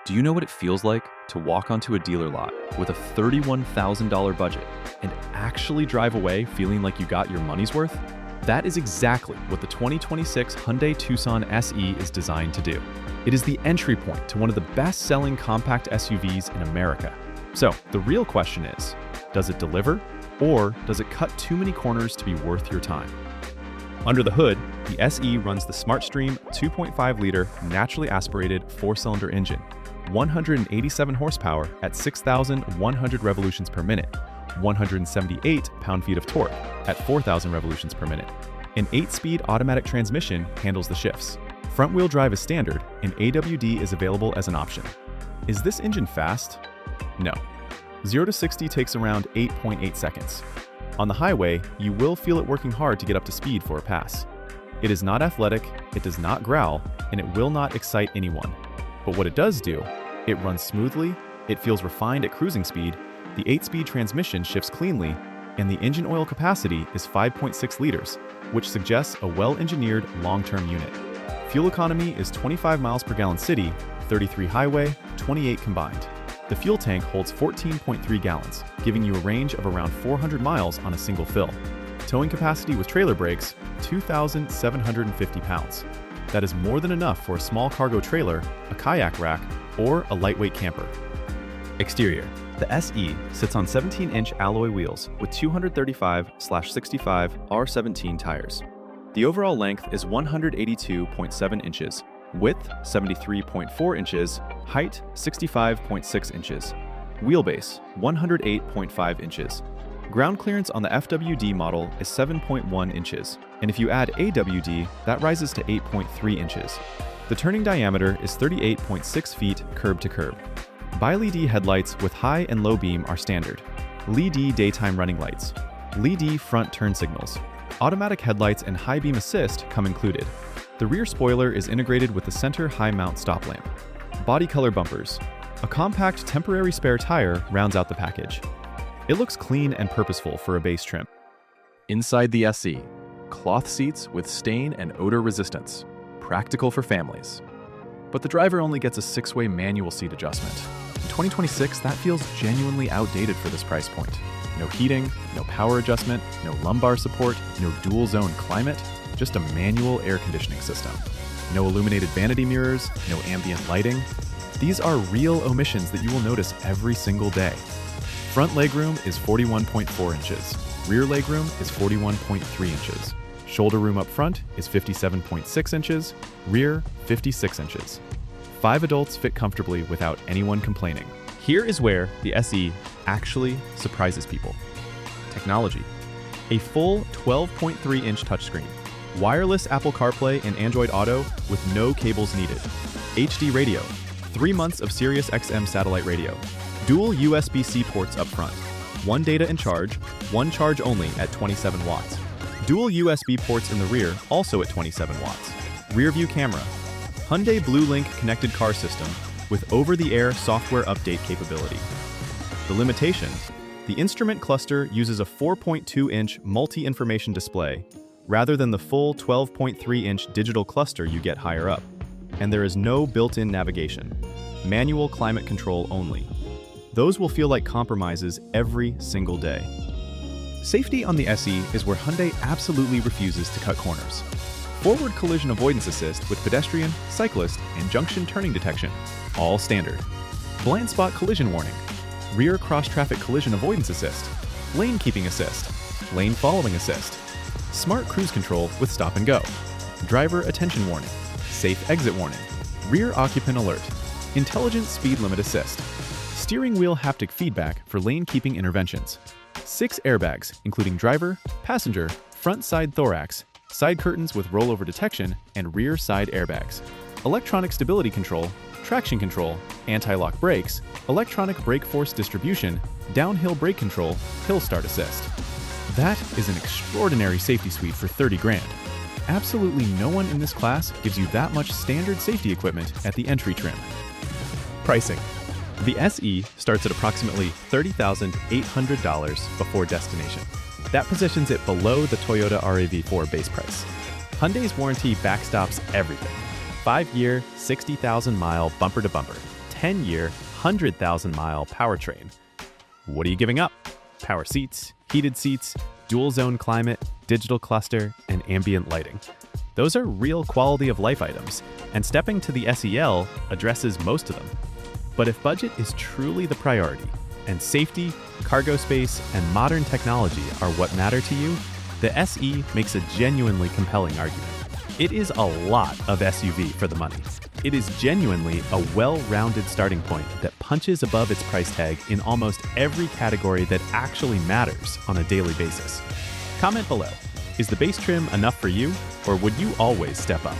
Do you know what it feels like to walk onto a dealer lot with a $31,000 budget and actually drive away feeling like you got your money's worth? That is exactly what the 2026 Hyundai Tucson SE is designed to do. It is the entry point to one of the best-selling compact SUVs in America. So the real question is, does it deliver, or does it cut too many corners to be worth your time? Under the hood, the SE runs the SmartStream 2.5-liter naturally aspirated 4-cylinder engine, 187 horsepower at 6,100 revolutions per minute, 178 pound-feet of torque at 4,000 revolutions per minute. An 8-speed automatic transmission handles the shifts. Front-wheel drive is standard, and AWD is available as an option. Is this engine fast? No. 0 to 60 takes around 8.8 seconds. On the highway, you will feel it working hard to get up to speed for a pass. It is not athletic, it does not growl, and it will not excite anyone. But what it does do, it runs smoothly, it feels refined at cruising speed, the 8-speed transmission shifts cleanly, and the engine oil capacity is 5.6 liters, which suggests a well-engineered long-term unit. Fuel economy is 25 miles per gallon city, 33 highway, 28 combined. The fuel tank holds 14.3 gallons, giving you a range of around 400 miles on a single fill. Towing capacity with trailer brakes, 2,750 pounds. That is more than enough for a small cargo trailer, a kayak rack, or a lightweight camper. Exterior. The SE sits on 17-inch alloy wheels with 235/65 R17 tires. The overall length is 182.7 inches, width 73.4 inches, height 65.6 inches, wheelbase 108.5 inches. Ground clearance on the FWD model is 7.1 inches, and if you add AWD, that rises to 8.3 inches. The turning diameter is 38.6 feet curb to curb. Bi-LED headlights with high and low beam are standard. LED daytime running lights. LED front turn signals. Automatic headlights and high beam assist come included. The rear spoiler is integrated with the center high mount stop lamp. Body color bumpers. A compact temporary spare tire rounds out the package. It looks clean and purposeful for a base trim. Inside the SE, cloth seats with stain and odor resistance. Practical for families. But the driver only gets a 6-way manual seat adjustment. In 2026, that feels genuinely outdated for this price point. No heating, no power adjustment, no lumbar support, no dual zone climate, just a manual air conditioning system. No illuminated vanity mirrors, no ambient lighting. These are real omissions that you will notice every single day. Front legroom is 41.4 inches. Rear legroom is 41.3 inches. Shoulder room up front is 57.6 inches, rear 56 inches. 5 adults fit comfortably without anyone complaining. Here is where the SE actually surprises people. Technology. A full 12.3-inch touchscreen. Wireless Apple CarPlay and Android Auto with no cables needed. HD radio. 3 months of Sirius XM satellite radio. Dual USB-C ports up front. 1 data and charge, 1 charge only at 27 watts. Dual USB ports in the rear, also at 27 watts. Rear view camera. Hyundai BlueLink connected car system with over-the-air software update capability. The limitations. The instrument cluster uses a 4.2-inch multi-information display rather than the full 12.3-inch digital cluster you get higher up. And there is no built-in navigation. Manual climate control only. Those will feel like compromises every single day. Safety on the SE is where Hyundai absolutely refuses to cut corners. Forward Collision Avoidance Assist with pedestrian, cyclist, and junction turning detection, all standard. Blind spot collision warning, rear cross-traffic collision avoidance assist, lane keeping assist, lane following assist, smart cruise control with stop and go, driver attention warning, safe exit warning, rear occupant alert, intelligent speed limit assist, steering wheel haptic feedback for lane keeping interventions, 6 airbags, including driver, passenger, front side thorax, side curtains with rollover detection, and rear side airbags. Electronic stability control, traction control, anti-lock brakes, electronic brake force distribution, downhill brake control, hill start assist. That is an extraordinary safety suite for 30 grand. Absolutely no one in this class gives you that much standard safety equipment at the entry trim. Pricing. The SE starts at approximately $30,800 before destination. That positions it below the Toyota RAV4 base price. Hyundai's warranty backstops everything. 5-year, 60,000-mile bumper-to-bumper, 10-year, 100,000-mile powertrain. What are you giving up? Power seats, heated seats, dual-zone climate, digital cluster, and ambient lighting. Those are real quality of life items, and stepping to the SEL addresses most of them. But if budget is truly the priority, and safety, cargo space, and modern technology are what matter to you, the SE makes a genuinely compelling argument. It is a lot of SUV for the money. It is genuinely a well-rounded starting point that punches above its price tag in almost every category that actually matters on a daily basis. Comment below. Is the base trim enough for you, or would you always step up?